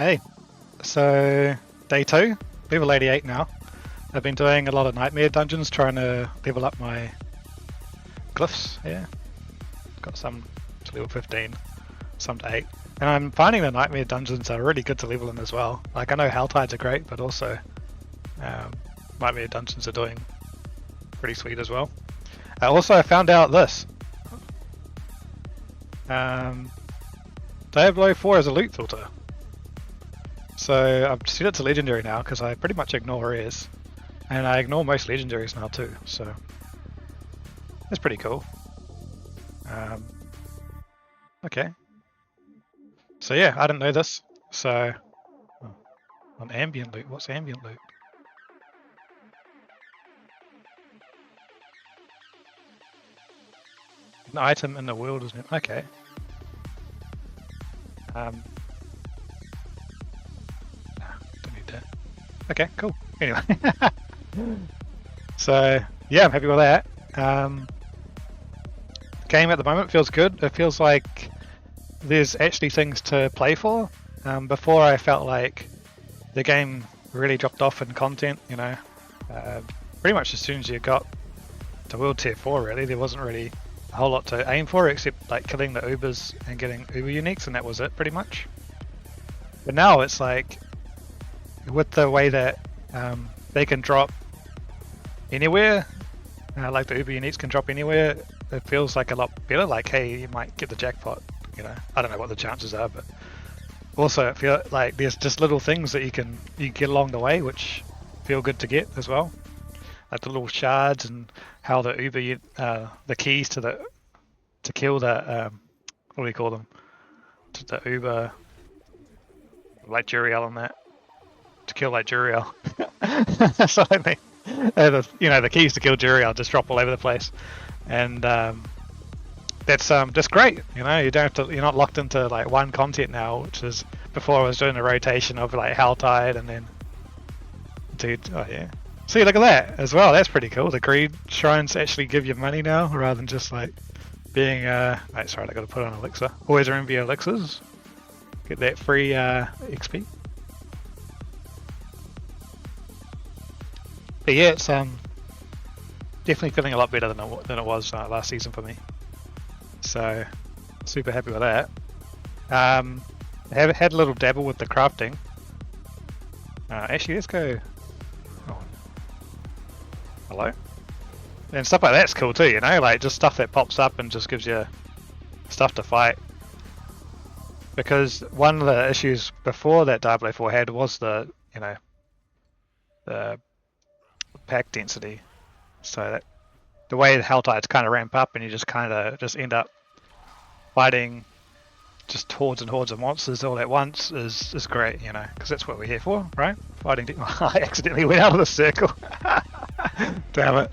Hey, so day 2, level 88 now. I've been doing a lot of nightmare dungeons trying to level up my glyphs here. Got some to level 15, some to 8. And I'm finding the nightmare dungeons are really good to level in as well. Like I know Helltides are great, but also nightmare dungeons are doing pretty sweet as well. Also I found out this. Diablo 4 has a loot filter. So I've set it to legendary now because I pretty much ignore rares. And I ignore most legendaries now too, so that's pretty cool. Okay. So yeah, I didn't know this. So on ambient loot, what's ambient loot? An item in the world is okay. Don't need that. Okay, cool. Anyway. So yeah, I'm happy with that. The game at the moment feels good. It feels like there's actually things to play for. Before I felt like the game really dropped off in content, you know. Pretty much as soon as you got to World Tier 4 really, there wasn't really a whole lot to aim for except like killing the Ubers and getting Uber uniques, and that was it pretty much. But now it's like, with the way that they can drop anywhere, like the Uber uniques can drop anywhere, it feels like a lot better. Like, hey, you might get the jackpot, you know. I don't know what the chances are, but also it feels like there's just little things that you can get along the way which feel good to get as well, like the little shards and how the Uber the keys to kill the what do we call them, to the Uber, like Juriel and that, to kill like Juriel. That's what I mean. You know, the keys to kill Juriel just drop all over the place, and that's just great. You know, you don't have to. You're not locked into like one content now, which is before I was doing a rotation of like Helltide and then. Dude, oh yeah. See, look at that as well. That's pretty cool. The greed shrines actually give you money now, rather than just like being. Wait, sorry, I got to put on elixir. Always remember your elixirs. Get that free XP. But yeah, it's definitely feeling a lot better than it was last season for me. So super happy with that. I had a little dabble with the crafting. Actually, let's go. Oh. Hello. And stuff like that's cool too, you know, like just stuff that pops up and just gives you stuff to fight. Because one of the issues before that Diablo 4 had was the, you know, the pack density. So that the way the Helltides kind of ramp up and you just kind of just end up fighting just hordes and hordes of monsters all at once is great, you know, because that's what we're here for, right? Fighting. I accidentally went out of the circle. Damn it.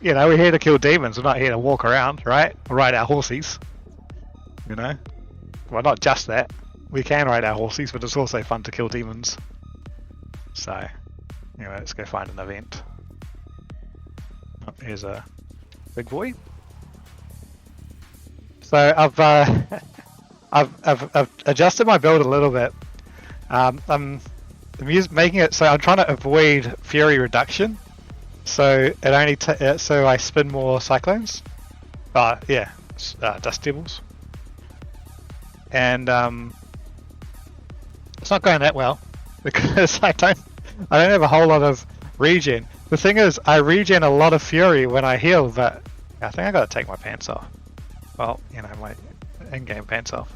You know, we're here to kill demons. We're not here to walk around, right? Or ride our horsies. You know? Well, not just that. We can ride our horsies, but it's also fun to kill demons. So, anyway, let's go find an event. Oh, here's a big boy. So I've adjusted my build a little bit. I'm making it so I'm trying to avoid fury reduction. So it only so I spin more cyclones. Yeah, dust devils. And it's not going that well because I don't have a whole lot of regen. The thing is, I regen a lot of fury when I heal, but I think I gotta take my pants off. Well, you know, my in-game pants off.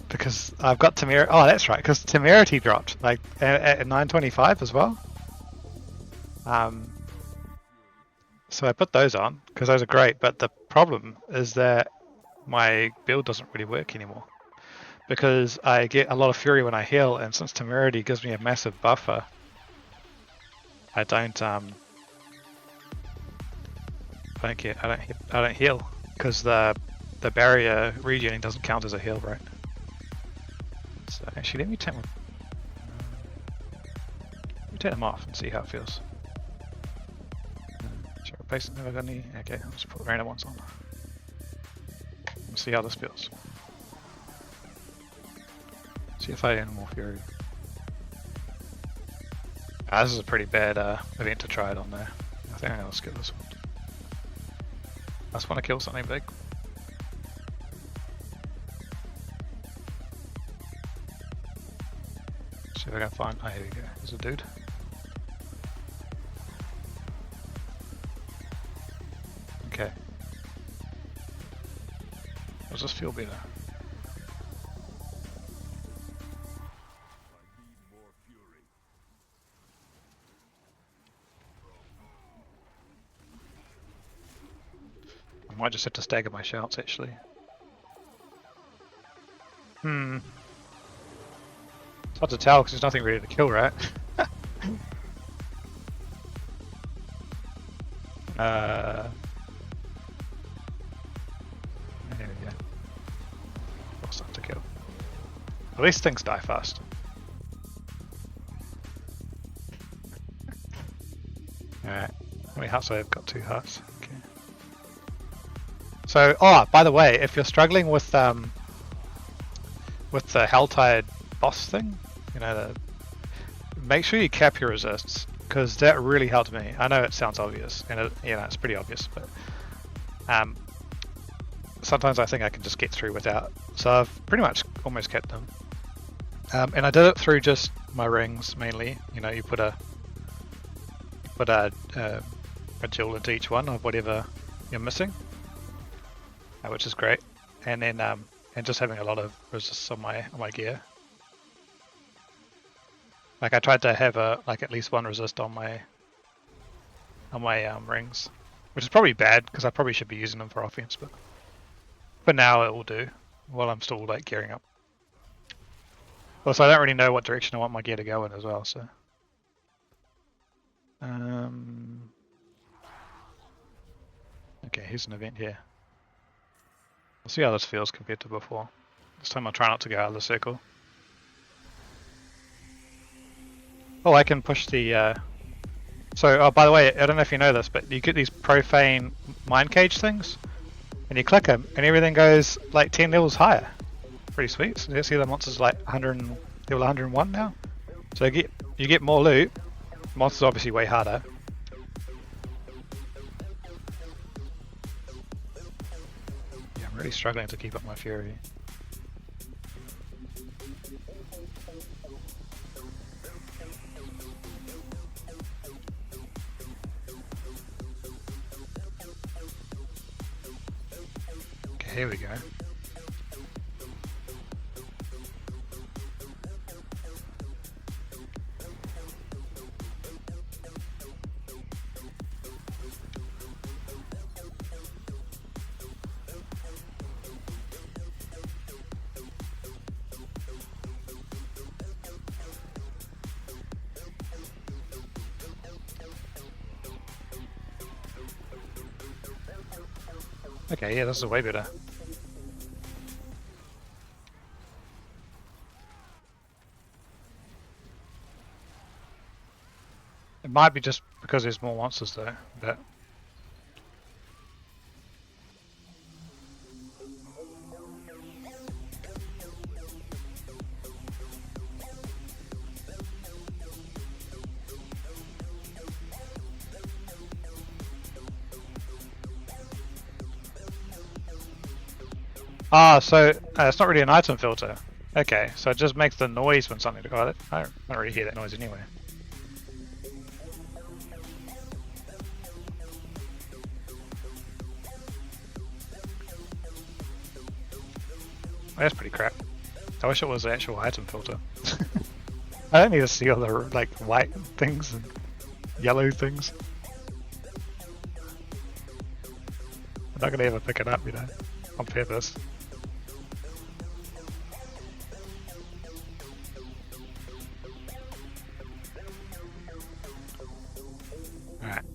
Because I've got Temerity. Oh, that's right, because Temerity dropped like at 925 as well. So I put those on because those are great, but the problem is that my build doesn't really work anymore because I get a lot of fury when I heal, and since Temerity gives me a massive buffer, I don't heal because the barrier regening doesn't count as a heal, right? So actually, let me take them off and see how it feels. Should I replace them? Have I got any? Okay, I'll just put random ones on. Let's see how this feels. See if I get more fury. This is a pretty bad event to try it on there. I think I'm gonna skip this one. I just want to kill something big. See if I can find. Oh, here we go. There's a dude. Okay. Does this feel better? I might just have to stagger my shouts actually. It's hard to tell because there's nothing really to kill, right? There we go. What's not to kill? At least things die fast. Alright. How many hearts do I have? Got 2 hearts. Okay. So, oh, by the way, if you're struggling with the Helltide boss thing, you know, make sure you cap your resists, because that really helped me. I know it sounds obvious, and it's pretty obvious, but sometimes I think I can just get through without. So I've pretty much almost kept them, and I did it through just my rings mainly. You know, you put a jewel into each one of whatever you're missing, which is great, and then and just having a lot of resists on my gear. Like I tried to have at least one resist on my rings, which is probably bad because I probably should be using them for offense, but for now it will do while I'm still like gearing up. Also, I don't really know what direction I want my gear to go in as well, so. Okay, here's an event here. We'll see how this feels compared to before. This time I'll try not to go out of the circle. Oh, I can push the... So, by the way, I don't know if you know this, but you get these profane mine cage things, and you click them, and everything goes like 10 levels higher. Pretty sweet. So you see the monsters like level 101 now. So you get more loot. Monsters are obviously way harder. Yeah, I'm really struggling to keep up my fury. Okay, here we go. Okay, yeah, this is way better. It might be just because there's more monsters though, but... Ah, so it's not really an item filter. Okay, so it just makes the noise when something... Oh, I don't really hear that noise anyway. That's pretty crap. I wish it was the actual item filter. I don't need to see all the like white things and yellow things. I'm not gonna ever pick it up, you know, on purpose. Alright.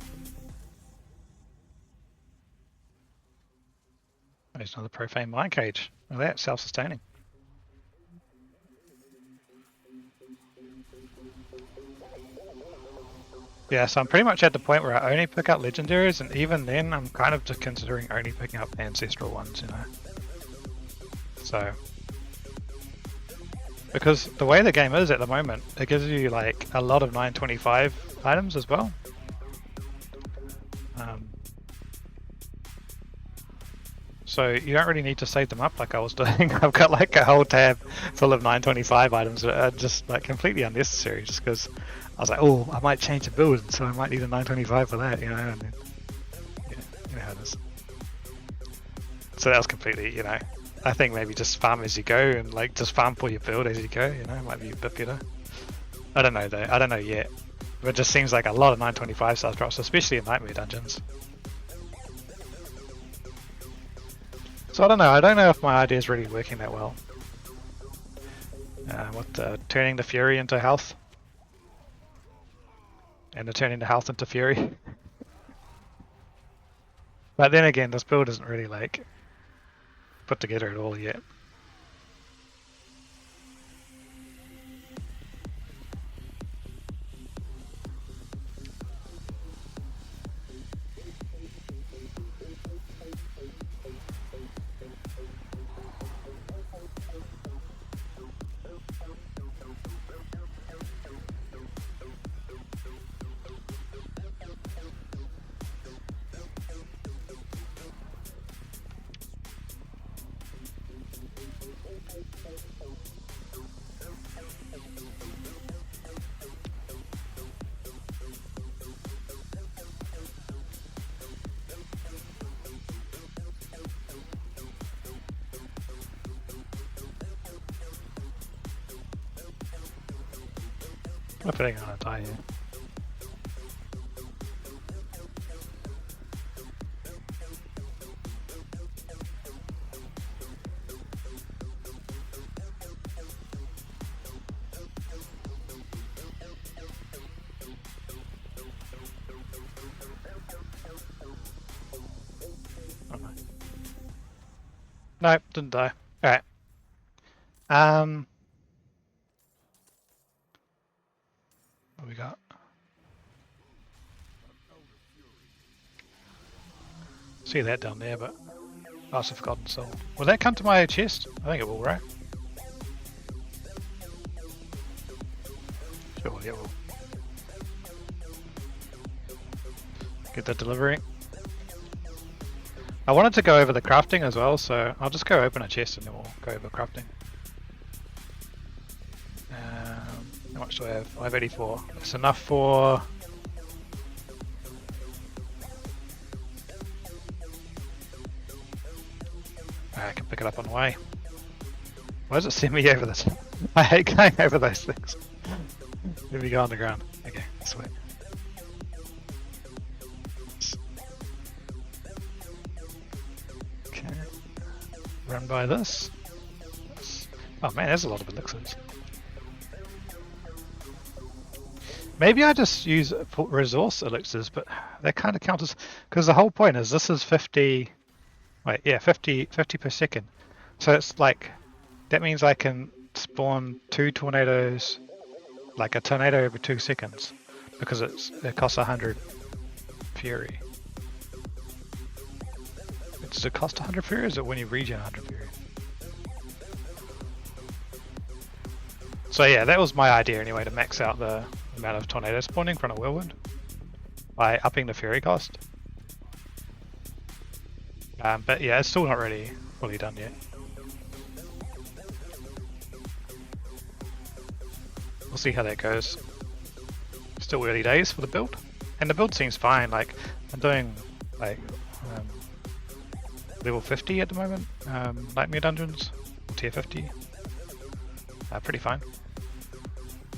There's another profane mine cage. Well, that's self-sustaining. Yeah, so I'm pretty much at the point where I only pick up legendaries, and even then I'm kind of just considering only picking up ancestral ones, you know. So Because the way the game is at the moment, it gives you like a lot of 925 items as well. So you don't really need to save them up like I was doing. I've got like a whole tab full of 925 items that are just like completely unnecessary just because I was like, oh, I might change the build, so I might need a 925 for that, you know, and then, yeah, you know how it is. So that was completely, you know, I think maybe just farm as you go and like just farm for your build as you go, you know, might be a bit better. I don't know though, I don't know yet. But it just seems like a lot of 925 stars drops, especially in Nightmare dungeons. So I don't know if my idea is really working that well. With turning the Fury into health. And the turning the health into Fury. But then again, this build isn't really like put together at all yet. I'm putting on a die here. Oh no. Nope, didn't die. Alright. What we got? See that down there, but oh, it's a Forgotten Soul. Will that come to my chest? I think it will, right? Sure, yeah, it will. Get the delivery. I wanted to go over the crafting as well, so I'll just go open a chest and then we'll go over crafting. How much do I have? I have 84. It's enough for... I can pick it up on the way. Why does it send me over this? I hate going over those things. Let me go on the ground. Okay, sweet. Okay. Run by this. Oh man, there's a lot of elixirs. Maybe I just use resource elixirs, but that kind of counts as... Because the whole point is this is 50... Wait, yeah, 50 per second. So it's like... That means I can spawn 2 tornadoes, like a tornado every 2 seconds. Because it costs 100 Fury. Does it cost 100 Fury or is it when you regen 100 Fury? So yeah, that was my idea anyway, to max out the amount of tornadoes spawning from a Whirlwind by upping the Fury cost. But yeah, it's still not really fully done yet. We'll see how that goes. Still early days for the build. And the build seems fine, like I'm doing like level 50 at the moment, Nightmare Dungeons, tier 50. Pretty fine.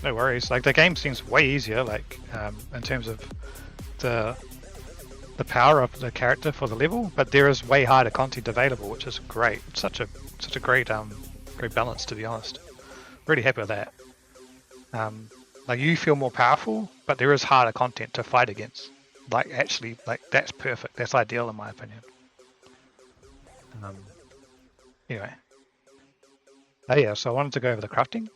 No worries, like the game seems way easier, like in terms of the power of the character for the level, but there is way harder content available, which is great. Such a great great balance, to be honest. Really happy with that. Like you feel more powerful, but there is harder content to fight against. Like actually, like that's perfect. That's ideal in my opinion. Anyway. Oh yeah, so I wanted to go over the crafting.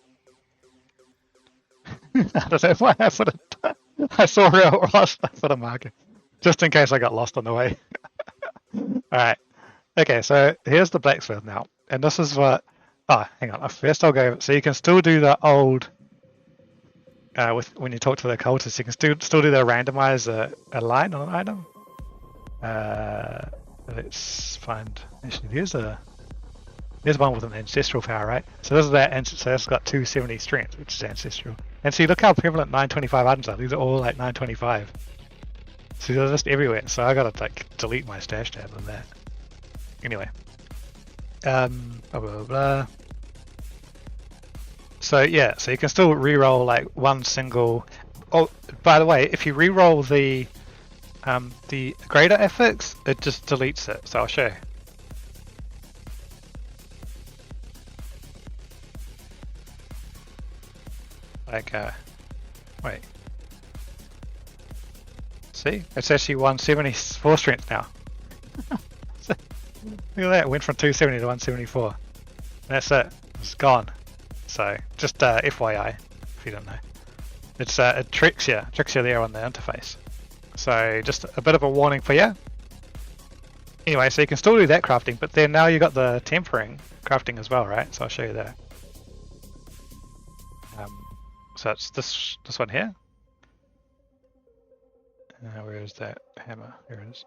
I don't know why I put it. I saw where I was. I put a marker, just in case I got lost on the way. All right. Okay, so here's the blacksmith now, and this is what Oh, hang on. First I'll go. So you can still do the old. With when you talk to the cultists, you can still do the randomize a line on an item. Let's find. Actually, there's one with an ancestral power, right? So this is that, and so it's got 270 strength, which is ancestral. And see, look how prevalent 925 items are. These are all like 925. So they're just everywhere. So I gotta like delete my stash tab of that. Anyway, blah blah blah. So yeah, so you can still re-roll like one single. Oh, by the way, if you re-roll the greater affix, it just deletes it. So I'll show you. Like, wait. See? It's actually 174 strength now. So, look at that, it went from 270 to 174. That's it. It's gone. So, just FYI, if you don't know. It's it tricks you there on the interface. So, just a bit of a warning for you. Anyway, so you can still do that crafting, but then now you've got the tempering crafting as well, right? So I'll show you that. So it's this one here. Where is that hammer? Here it is.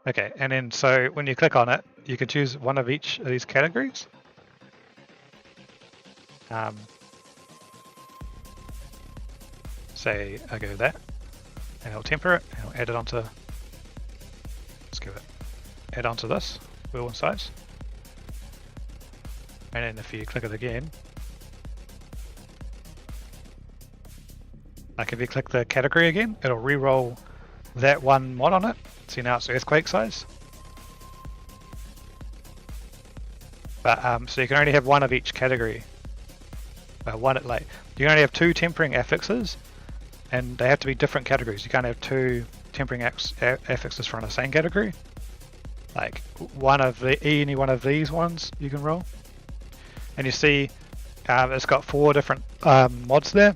Okay, and then so when you click on it, you can choose one of each of these categories. Say I go that, and it'll temper it, and it'll add it onto. Let's give it. Add onto this Whirlwind size, and then if you click it again. Like if you click the category again, it'll re-roll that one mod on it. See, now it's earthquake size. But so you can only have one of each category. You can only have 2 tempering affixes, and they have to be different categories. You can't have 2 tempering affixes from the same category. Like any one of these ones you can roll. And you see, it's got 4 different mods there.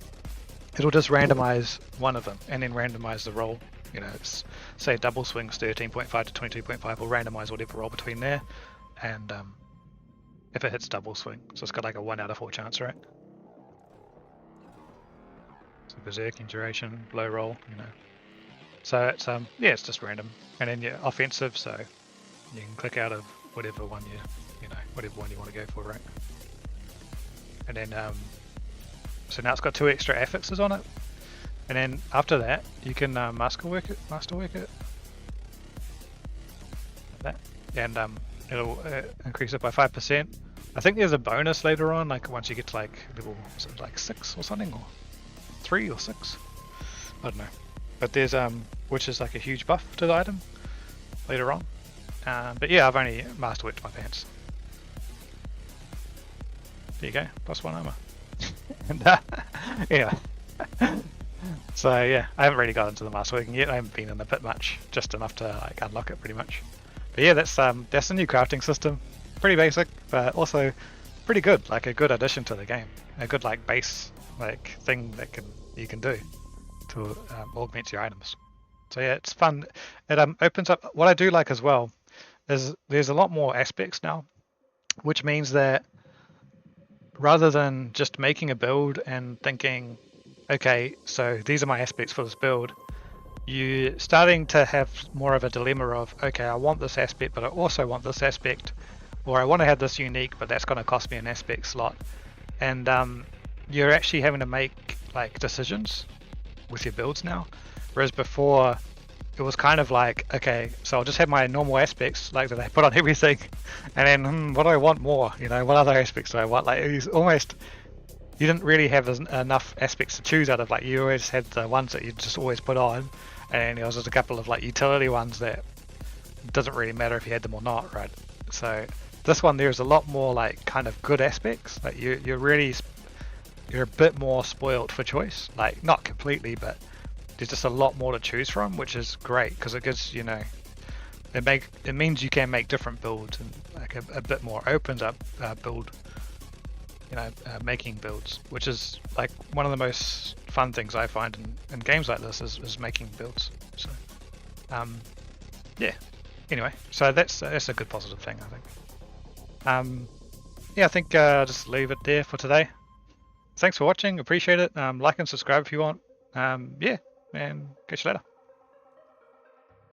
It'll just randomize one of them and then randomize the roll. You know, it's, say double swings 13.5 to 22.5 will randomize whatever roll between there, and if it hits double swing, so it's got like a 1 out of 4 chance, right? So berserking duration, low roll, you know. So it's yeah, it's just random, and then you're offensive, so you can click out of whatever one whatever one you want to go for, right? And then so now it's got 2 extra affixes on it, and then after that you can masterwork it like that, and it'll increase it by 5%. I think there's a bonus later on, like once you get to like level, is it like 6 or something, or 3 or 6, I don't know. But there's which is like a huge buff to the item later on. But yeah, I've only masterworked my pants. There you go, +1 armor. And yeah. So yeah, I haven't really got into the masterworking yet. I haven't been in the pit much, just enough to like unlock it pretty much. But yeah, that's the new crafting system. Pretty basic, but also pretty good. Like a good addition to the game. A good like base like thing that you can do to augment your items. So yeah, it's fun. It opens up. What I do like as well is there's a lot more aspects now, which means that rather than just making a build and thinking, okay, so these are my aspects for this build, you're starting to have more of a dilemma of, okay, I want this aspect, but I also want this aspect, or I want to have this unique, but that's going to cost me an aspect slot. And you're actually having to make like decisions with your builds now, whereas before it was kind of like, okay, so I'll just have my normal aspects like that I put on everything, and then what do I want more? You know, what other aspects do I want? Like it's almost, you didn't really have enough aspects to choose out of. Like you always had the ones that you just always put on, and there was just a couple of like utility ones that doesn't really matter if you had them or not, right? So this one there's a lot more like kind of good aspects. Like you're a bit more spoiled for choice. Like not completely, but there's just a lot more to choose from, which is great because it gives, you know, it means you can make different builds and like a bit more opens up build, you know, making builds, which is like one of the most fun things I find in games like this is making builds. So yeah, anyway, so that's a good positive thing, I think. yeah, I think I'll just leave it there for today. Thanks for watching, appreciate it. Like and subscribe if you want. Yeah, and catch you later.